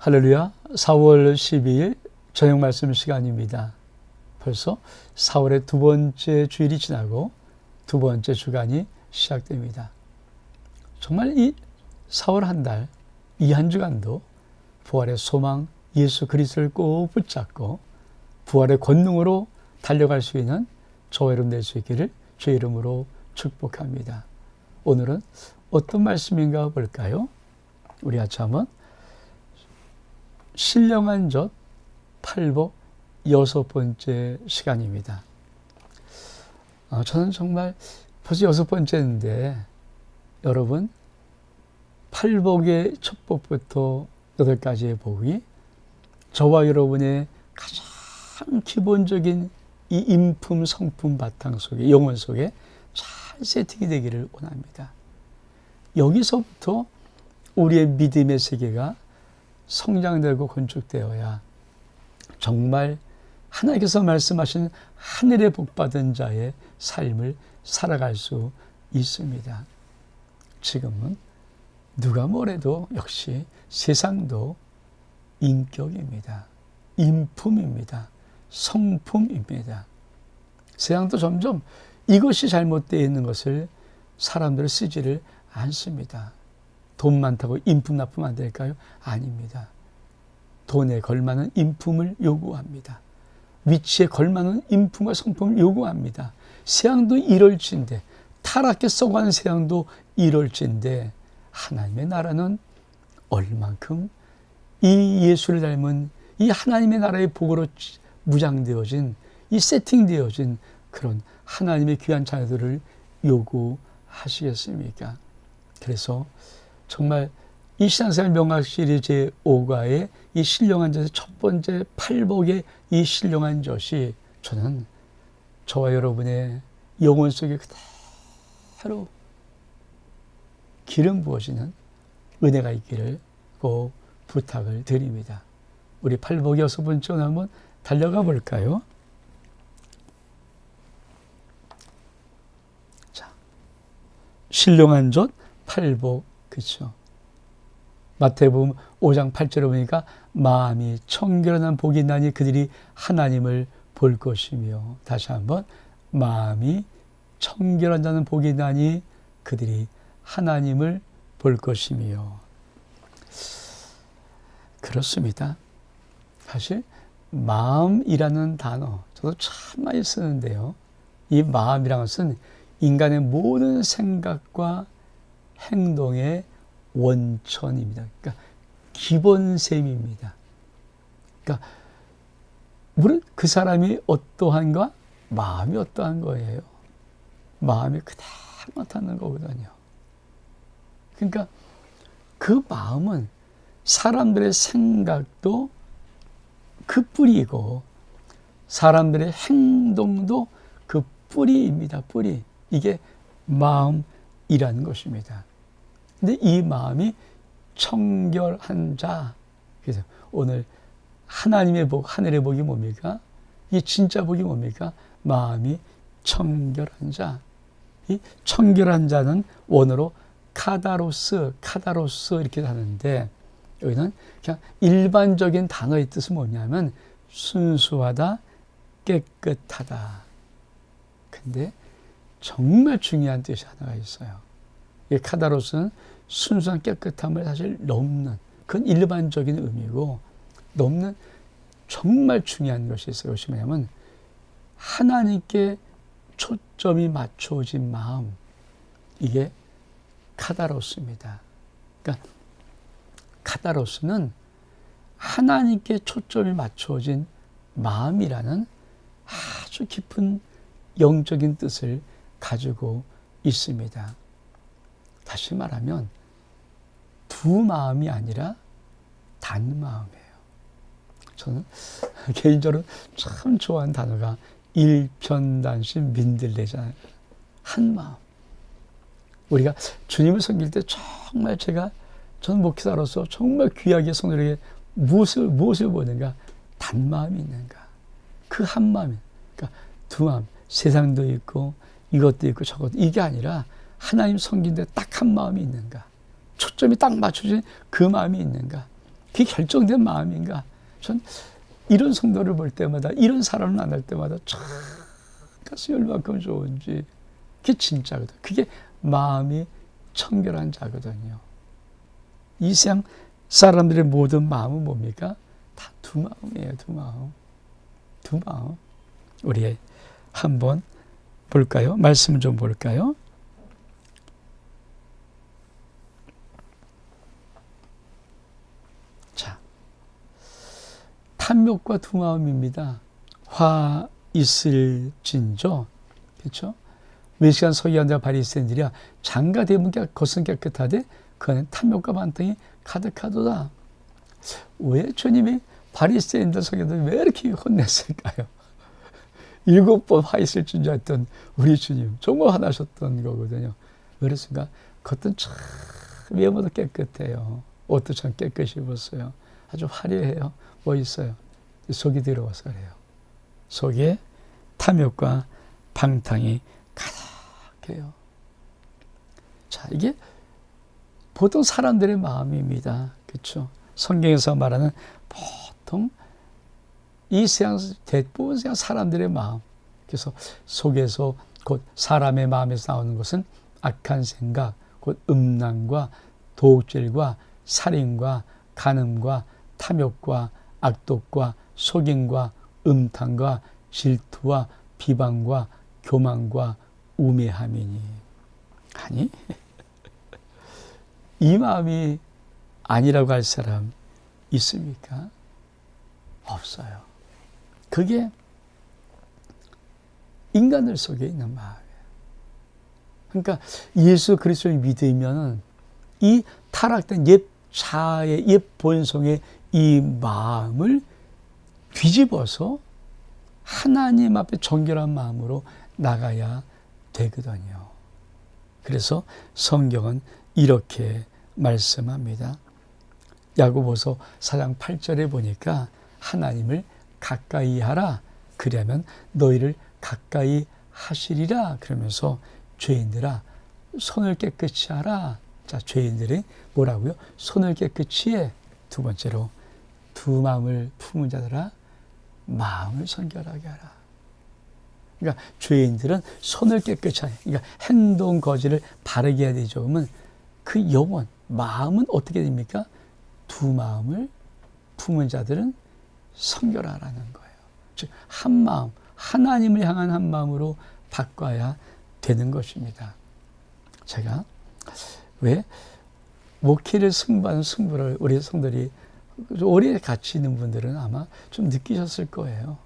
할렐루야. 4월 12일 저녁 말씀 시간입니다. 벌써 4월의 두 번째 주일이 지나고 두 번째 주간이 시작됩니다. 정말 이 4월 한 달, 이 한 주간도 부활의 소망 예수 그리스도를 꼭 붙잡고 부활의 권능으로 달려갈 수 있는 저와 여러분 될 수 있기를 주의 이름으로 축복합니다. 오늘은 어떤 말씀인가 볼까요? 우리 같이 한번 신령한 젖 팔복 6번째 시간입니다. 저는 정말 벌써 6번째인데 여러분 팔복의 첫 복부터 8가지의 복이 저와 여러분의 가장 기본적인 이 인품, 성품 바탕 속에 영혼 속에 잘 세팅이 되기를 원합니다. 여기서부터 우리의 믿음의 세계가 성장되고 건축되어야 정말 하나님께서 말씀하신 하늘의 복받은 자의 삶을 살아갈 수 있습니다. 지금은 누가 뭐래도 역시 세상도 인격입니다. 인품입니다. 성품입니다. 세상도 점점 이것이 잘못되어 있는 것을 사람들을 쓰지를 않습니다. 돈 많다고 인품 나쁘면 안 될까요? 아닙니다. 돈에 걸맞는 인품을 요구합니다. 위치에 걸맞는 인품과 성품을 요구합니다. 세상도 이럴진데 타락해 썩어가는 세상도 이럴진데 하나님의 나라는 얼만큼 이 예수를 닮은 이 하나님의 나라의 복으로 무장되어진 이 세팅되어진 그런 하나님의 귀한 자녀들을 요구하시겠습니까? 그래서 정말 이 신앙생활 명학 시리즈 제5과의 이 신령한 젖의 첫 번째 팔복의 이 신령한 젖이 저는 저와 여러분의 영혼 속에 그대로 기름 부어지는 은혜가 있기를 꼭 부탁을 드립니다. 우리 팔복의 6번째 오늘 한번 달려가 볼까요? 자, 신령한 젖 팔복, 그렇죠? 마태복음 5장 8절에 보니까 마음이 청결한 복이 있나니 그들이 하나님을 볼 것이며, 다시 한번 마음이 청결한 자는 복이 있나니 그들이 하나님을 볼 것이며. 그렇습니다. 사실 마음이라는 단어 저도 참 많이 쓰는데요. 이 마음이라는 것은 인간의 모든 생각과 행동의 원천입니다. 그러니까 기본셈입니다. 그러니까 물론 그 사람이 어떠한가 마음이 어떠한 거예요. 마음이 그대로 나타나는 거거든요. 그러니까 그 마음은 사람들의 생각도 그 뿌리이고 사람들의 행동도 그 뿌리입니다. 뿌리. 이게 마음이라는 것입니다. 근데 이 마음이 청결한 자. 그래서 오늘 하나님의 복, 하늘의 복이 뭡니까? 이 진짜 복이 뭡니까? 마음이 청결한 자. 이 청결한 자는 원어로 카다로스 이렇게 하는데 여기는 그냥 일반적인 단어의 뜻은 뭐냐면 순수하다, 깨끗하다. 근데 정말 중요한 뜻이 하나가 있어요. 이 카다로스는 순수한 깨끗함을 사실 넘는, 그건 일반적인 의미고, 넘는 정말 중요한 것이 있어요. 그것이 뭐냐면 하나님께 초점이 맞춰진 마음, 이게 카다로스입니다. 그러니까 카다로스는 하나님께 초점이 맞춰진 마음이라는 아주 깊은 영적인 뜻을 가지고 있습니다. 다시 말하면 두 마음이 아니라 단 마음이에요. 저는 개인적으로 참 좋아하는 단어가 일편단심 민들레잖아요. 한 마음. 우리가 주님을 섬길 때 정말 저는 목회자로서 정말 귀하게 성도에게 무엇을 보는가? 단마음이 있는가? 그 한 마음이, 그러니까 두 마음, 세상도 있고 이것도 있고 저것도, 이게 아니라 하나님 섬기는데 딱 한 마음이 있는가? 초점이 딱 맞춰진 그 마음이 있는가? 그게 결정된 마음인가? 전 이런 성도를 볼 때마다, 이런 사람을 만날 때마다 참 가슴이 얼마큼 좋은지. 그게 진짜거든. 그게 마음이 청결한 자거든요. 이 세상 사람들의 모든 마음은 뭡니까? 다 두 마음이에요. 두 마음. 두 마음. 우리 한번 볼까요? 말씀 좀 볼까요? 자, 탐욕과 두 마음입니다. 화 있을진저, 그렇죠? 외식한 서기관들과 바리새인들이야 장과 대문 겉은 깨끗하되 그 안에 탐욕과 반탕이 가득하도다. 왜 주님이 바리새인들 서기관들 왜 이렇게 혼냈을까요? 7번 화 있을진저 했던 우리 주님 정말 화나셨던 거거든요. 그렇습니까? 겉은 참 외모도 깨끗해요. 옷도 참 깨끗이 입었어요. 아주 화려해요. 멋있어요. 속이 들어와서 그래요. 속에 탐욕과 방탕이 가득해요. 자, 이게 보통 사람들의 마음입니다. 그렇죠? 성경에서 말하는 보통 이 세상 대부분 세상 사람들의 마음. 그래서 속에서 곧 사람의 마음에서 나오는 것은 악한 생각, 곧 음란과 도둑질과 살인과 간음과 탐욕과 악독과 속임과 음탕과 질투와 비방과 교만과 우매함이니. 아니, 이 마음이 아니라고 할 사람 있습니까? 없어요. 그게 인간들 속에 있는 마음이에요. 그러니까 예수 그리스도를 믿으면 이 타락된 옛 자아의 옛 본성의 이 마음을 뒤집어서 하나님 앞에 정결한 마음으로 나가야 되거든요. 그래서 성경은 이렇게 말씀합니다. 야고보서 4장 8절에 보니까 하나님을 가까이 하라. 그러면 너희를 가까이 하시리라. 그러면서 죄인들아 손을 깨끗이 하라. 자, 죄인들이 뭐라고요? 손을 깨끗이 해. 두 번째로 두 마음을 품은 자들아 마음을 성결하게 하라. 그러니까 죄인들은 손을 깨끗이 하라. 그러니까 행동 거지를 바르게 해야 되죠. 그러면 그 영혼, 마음은 어떻게 됩니까? 두 마음을 품은 자들은 성결하라는 거예요. 즉 한 마음, 하나님을 향한 한 마음으로 바꿔야 되는 것입니다. 제가 왜 목회를 승부하는 승부를 우리 성들이 오래 같이 있는 분들은 아마 좀 느끼셨을 거예요.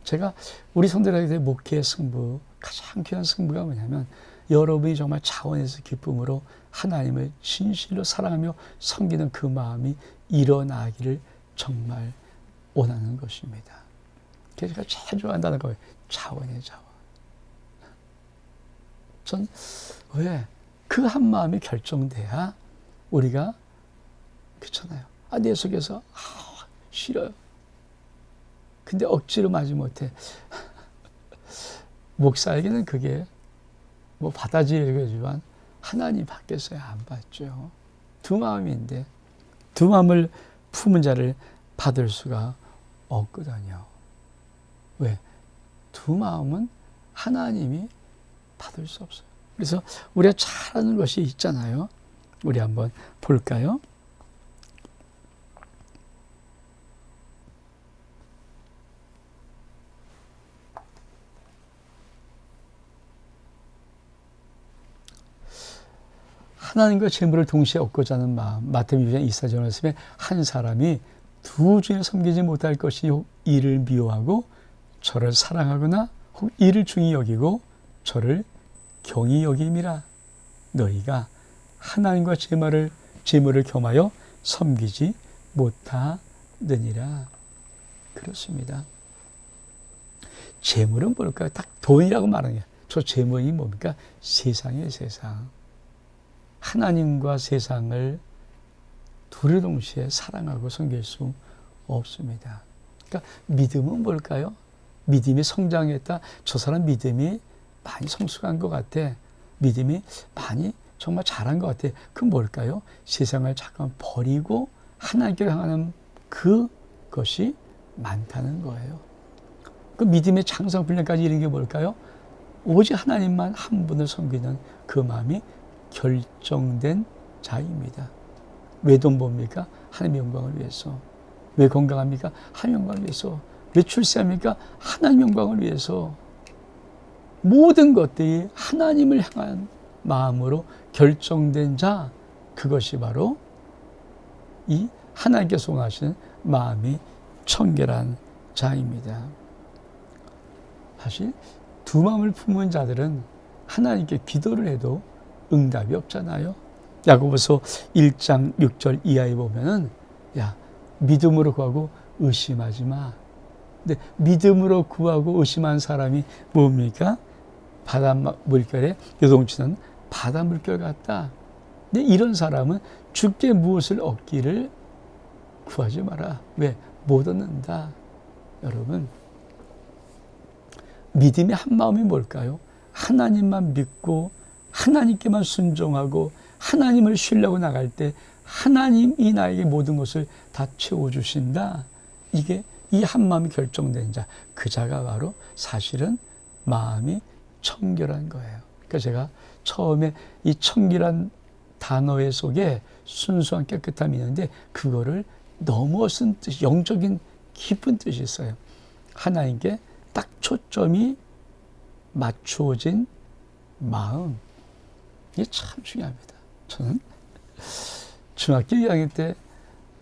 제가 우리 성들에게 목회의 승부, 가장 귀한 승부가 뭐냐면 여러분이 정말 자원에서 기쁨으로 하나님을 진실로 사랑하며 섬기는 그 마음이 일어나기를 정말 원하는 것입니다. 그래서 제가 제일 좋아한다는 거예요. 자원이에요, 자원. 전 왜? 그 한 마음이 결정돼야 우리가 그렇잖아요. 내 속에서 싫어요. 근데 억지로 마지 못해. 목살기는 그게 뭐 받아들이지만 하나님 밖에서야 안 받죠. 두 마음인데 두 마음을 품은 자를 받을 수가 없거든요. 왜? 두 마음은 하나님이 받을 수 없어요. 그래서 우리가 잘하는 것이 있잖아요. 우리 한번 볼까요? 하나님과 재물을 동시에 얻고자 하는 마음. 마태복음 2장 24절 말씀에 한 사람이 두 주에 섬기지 못할 것이 혹 이를 미워하고 저를 사랑하거나 혹 이를 중히 여기고 저를 경히 여김이라. 너희가 하나님과 재물을 겸하여 섬기지 못하느니라. 그렇습니다. 재물은 뭘까요? 딱 돈이라고 말하는 게. 저 재물이 뭡니까? 세상이에요, 세상. 하나님과 세상을 둘을 동시에 사랑하고 섬길 수 없습니다. 그러니까 믿음은 뭘까요? 믿음이 성장했다. 저 사람 믿음이 많이 성숙한 것 같아. 믿음이 많이 정말 잘한 것 같아. 그건 뭘까요? 세상을 잠깐 버리고 하나님께 향하는 그것이 많다는 거예요. 그 믿음의 장성 훈련까지 이런 게 뭘까요? 오직 하나님만 한 분을 섬기는 그 마음이 결정된 자입니다. 왜 돈 법니까? 하나님의 영광을 위해서. 왜 건강합니까? 하나님의 영광을 위해서. 왜 출세합니까? 하나님의 영광을 위해서. 모든 것들이 하나님을 향한 마음으로 결정된 자, 그것이 바로 이 하나님께서 원하시는 마음이 청결한 자입니다. 사실 두 마음을 품은 자들은 하나님께 기도를 해도 응답이 없잖아요. 야고보서 1장 6절 이하에 보면은 야, 믿음으로 구하고 의심하지 마. 근데 믿음으로 구하고 의심한 사람이 뭡니까? 바다 물결에 요동치는 바다 물결 같다. 근데 이런 사람은 주께 무엇을 얻기를 구하지 마라. 왜? 못 얻는다. 여러분, 믿음의 한 마음이 뭘까요? 하나님만 믿고 하나님께만 순종하고 하나님을 신뢰하고 나갈 때 하나님이 나에게 모든 것을 다 채워주신다. 이게 이 한 마음이 결정된 자, 그 자가 바로 사실은 마음이 청결한 거예요. 그러니까 제가 처음에 이 청결한 단어의 속에 순수한 깨끗함이 있는데 그거를 넘어선 뜻, 영적인 깊은 뜻이 있어요. 하나님께 딱 초점이 맞추어진 마음. 이게 참 중요합니다. 저는 중학교 2학년 때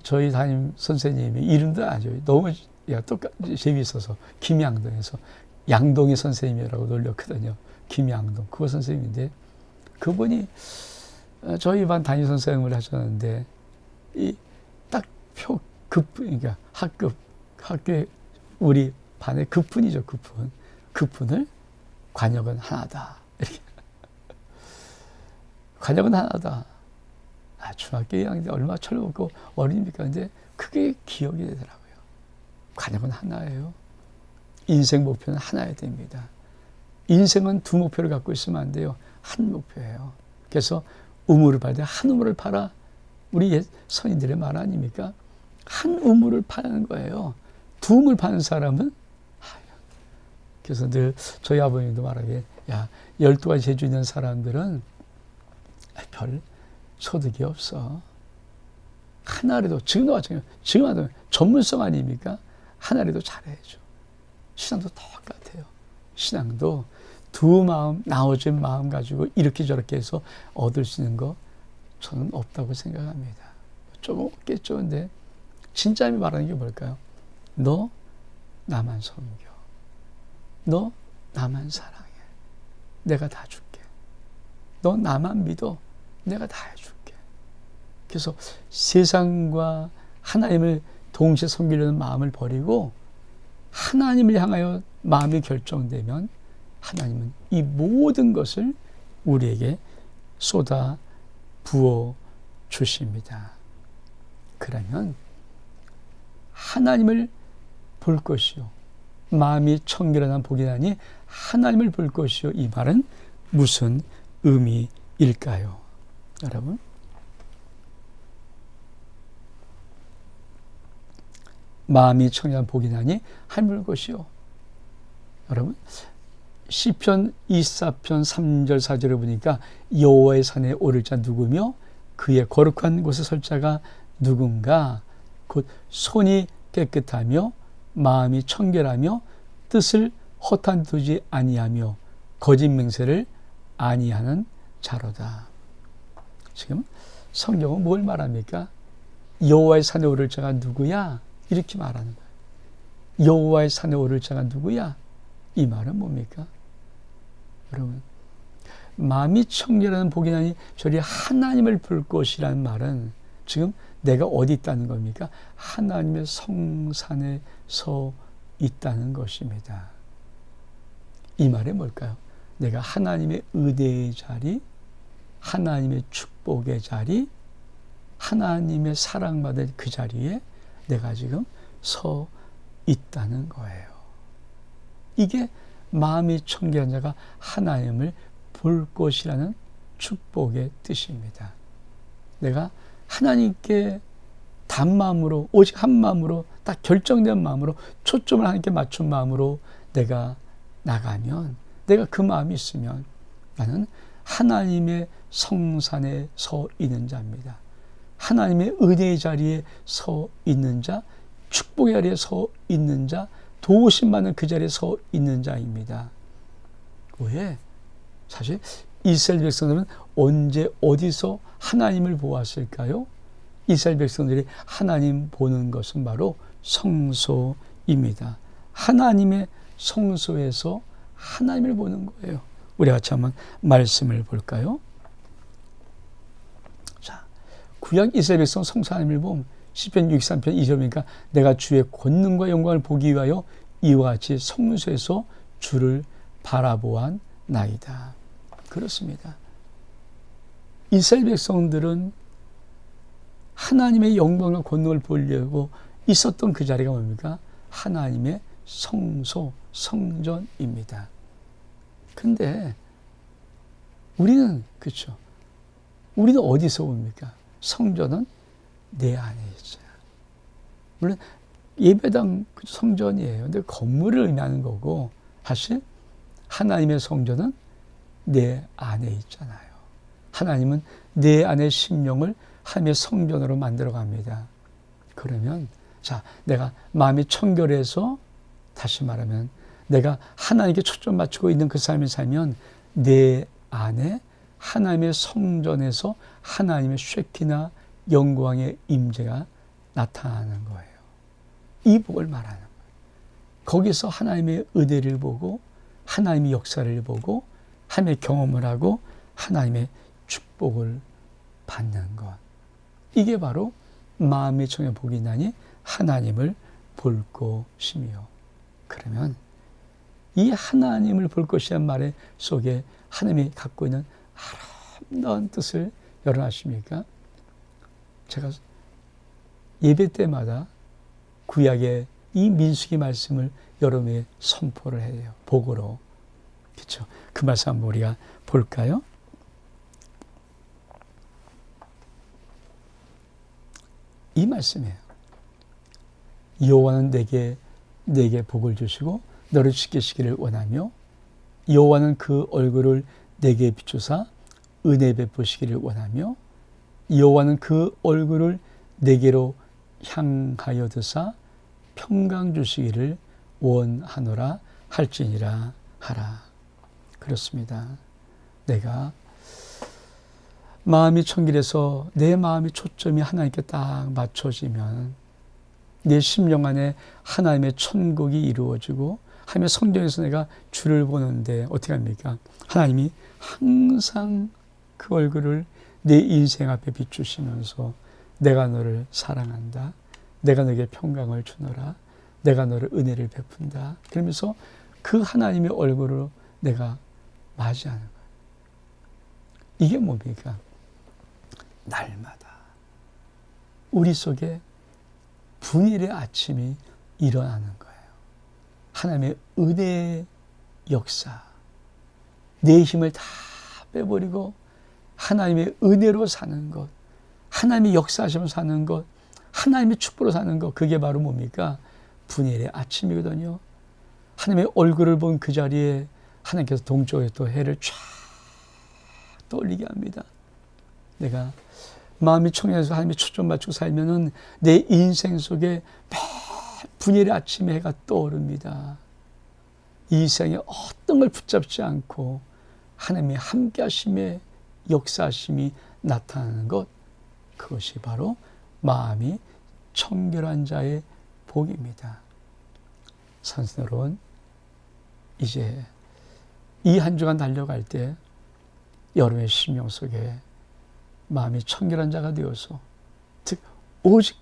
저희 담임 선생님이 이름도 아주 너무 똑같이 재미있어서 김양동에서 양동희 선생님이라고 놀렸거든요. 김양동 그거 선생님인데 그분이 저희 반 담임 선생님을 하셨는데 이 딱 그러니까 학교에 우리 반의 그분이죠. 그분을 관역은 하나다. 이렇게. 관역은 하나다. 중학교 2학년 때 얼마나 철없고 어립니까? 근데 그게 기억이 되더라고요. 관역은 하나예요. 인생 목표는 하나야 됩니다. 인생은 두 목표를 갖고 있으면 안 돼요. 한 목표예요. 그래서 우물을 팔 때 한 우물을 팔아. 우리 옛 선인들의 말 아닙니까? 한 우물을 파는 거예요. 두 우물 파는 사람은 그래서 늘 저희 아버님도 말하기에 야 12가지 재주 있는 사람들은 별 소득이 없어. 하나라도 지금도 전문성 아닙니까? 하나라도 잘해야죠. 신앙도 똑같아요. 신앙도 두 마음, 나눠진 마음 가지고 이렇게 저렇게 해서 얻을 수 있는 거 저는 없다고 생각합니다. 조금 없겠죠. 근데 진짜미 말하는 게 뭘까요? 너 나만 섬겨. 너 나만 사랑해. 내가 다 줄게. 너 나만 믿어. 내가 다 해줄게. 그래서 세상과 하나님을 동시에 섬기려는 마음을 버리고 하나님을 향하여 마음이 결정되면 하나님은 이 모든 것을 우리에게 쏟아 부어 주십니다. 그러면 하나님을 볼 것이요. 마음이 청결한 복이나니 하나님을 볼 것이요. 이 말은 무슨 의미일까요? 여러분, 마음이 청결한 복이나니 하나님을 볼 것이요. 여러분, 시편 24편 3절 4절을 보니까 여호와의 산에 오를 자 누구며 그의 거룩한 곳에 설 자가 누군가 곧 손이 깨끗하며 마음이 청결하며 뜻을 허탄 두지 아니하며 거짓 맹세를 아니하는 자로다. 지금 성경은 뭘 말합니까? 여호와의 산에 오를 자가 누구야? 이렇게 말하는 거예요. 여호와의 산에 오를 자가 누구야? 이 말은 뭡니까? 여러분, 마음이 청결한 복이나니 저리 하나님을 볼 것이라는 말은 지금 내가 어디 있다는 겁니까? 하나님의 성산에 서 있다는 것입니다. 이 말이 뭘까요? 내가 하나님의 의대의 자리, 하나님의 축복의 자리, 하나님의 사랑받을 그 자리에 내가 지금 서 있다는 거예요. 이게 마음이 청결한 자가 하나님을 볼 것이라는 축복의 뜻입니다. 내가 하나님께 단마음으로, 오직 한 마음으로, 딱 결정된 마음으로, 초점을 하나님께 맞춘 마음으로 내가 나가면, 내가 그 마음이 있으면 나는 하나님의 성산에 서 있는 자입니다. 하나님의 은혜의 자리에 서 있는 자, 축복의 자리에 서 있는 자, 도우심 받는 그 자리에 서 있는 자입니다. 왜? 사실 이스라엘 백성들은 언제 어디서 하나님을 보았을까요? 이스라엘 백성들이 하나님 보는 것은 바로 성소입니다. 하나님의 성소에서 하나님을 보는 거예요. 우리 같이 한번 말씀을 볼까요? 자, 구약 이스라엘 백성 성소 하나님을 보면 시편 63편 2절이니까 내가 주의 권능과 영광을 보기 위하여 이와 같이 성소에서 주를 바라보았나이다. 그렇습니다. 이스라엘 백성들은 하나님의 영광과 권능을 보려고 있었던 그 자리가 뭡니까? 하나님의 성소, 성전입니다. 근데 우리는 그렇죠. 우리는 어디서 봅니까? 성전은 내 안에 있어요. 물론 예배당 성전이에요. 근데 건물을 의미하는 거고 사실 하나님의 성전은 내 안에 있잖아요. 하나님은 내 안의 심령을 하나님의 성전으로 만들어 갑니다. 그러면 자, 내가 마음이 청결해서 다시 말하면 내가 하나님께 초점 맞추고 있는 그 삶을 살면 내 안에 하나님의 성전에서 하나님의 쉐키나 영광의 임재가 나타나는 거예요. 이 복을 말하는 거예요. 거기서 하나님의 은혜를 보고 하나님의 역사를 보고 하나님의 경험을 하고 하나님의 축복을 받는 것. 이게 바로 마음의 청에 복이 나니 하나님을 볼 것이며. 그러면 이 하나님을 볼 것이란 말 속에 하나님이 갖고 있는 아름다운 뜻을 여러분 아십니까? 제가 예배 때마다 구약의 이 민수기 말씀을 여러분에게 선포를 해요. 복으로. 그렇죠? 그 말씀 한번 우리가 볼까요? 이 말씀이에요. 여호와는 내게 복을 주시고 너를 지키시기를 원하며 여호와는 그 얼굴을 내게 비추사 은혜 베푸시기를 원하며 여호와는 그 얼굴을 내게로 향하여 드사 평강 주시기를 원하노라 할지니라 하라. 그렇습니다. 내가 마음이 청결해서 내 마음의 초점이 하나님께 딱 맞춰지면 내 심령 안에 하나님의 천국이 이루어지고 하나님의 성전에서 내가 주를 보는데 어떻게 합니까? 하나님이 항상 그 얼굴을 내 인생 앞에 비추시면서 내가 너를 사랑한다. 내가 너에게 평강을 주노라. 내가 너를 은혜를 베푼다. 그러면서 그 하나님의 얼굴로 내가 맞이하는 거예요. 이게 뭡니까? 날마다 우리 속에 분일의 아침이 일어나는 거예요. 하나님의 은혜의 역사, 내 힘을 다 빼버리고 하나님의 은혜로 사는 것, 하나님의 역사하시면서 사는 것, 하나님의 축복으로 사는 것, 그게 바로 뭡니까? 분일의 아침이거든요. 하나님의 얼굴을 본 그 자리에 하나님께서 동쪽에 또 해를 쫙 떠올리게 합니다. 내가 마음이 청해서 하나님의 초점 맞추고 살면은 내 인생 속에 매 분일의 아침에 해가 떠오릅니다. 이 세상에 어떤 걸 붙잡지 않고 하나님의 함께 하심의 역사하심이 나타나는 것, 그것이 바로 마음이 청결한 자의 복입니다. 사랑하는 여러분, 이제 이 한 주간 달려갈 때 여러분의 심령 속에 마음이 청결한 자가 되어서 즉 오직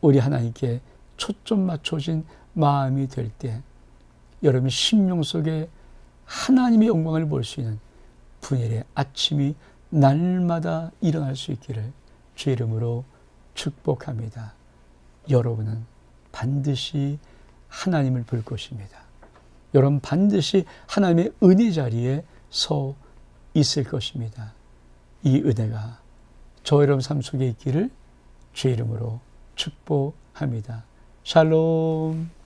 우리 하나님께 초점 맞춰진 마음이 될 때 여러분의 심령 속에 하나님의 영광을 볼 수 있는 분일의 아침이 날마다 일어날 수 있기를 주 이름으로 축복합니다. 여러분은 반드시 하나님을 볼 것입니다. 여러분 반드시 하나님의 은혜 자리에 서 있을 것입니다. 이 은혜가 저 여러분 삶 속에 있기를 주의 이름으로 축복합니다. 샬롬.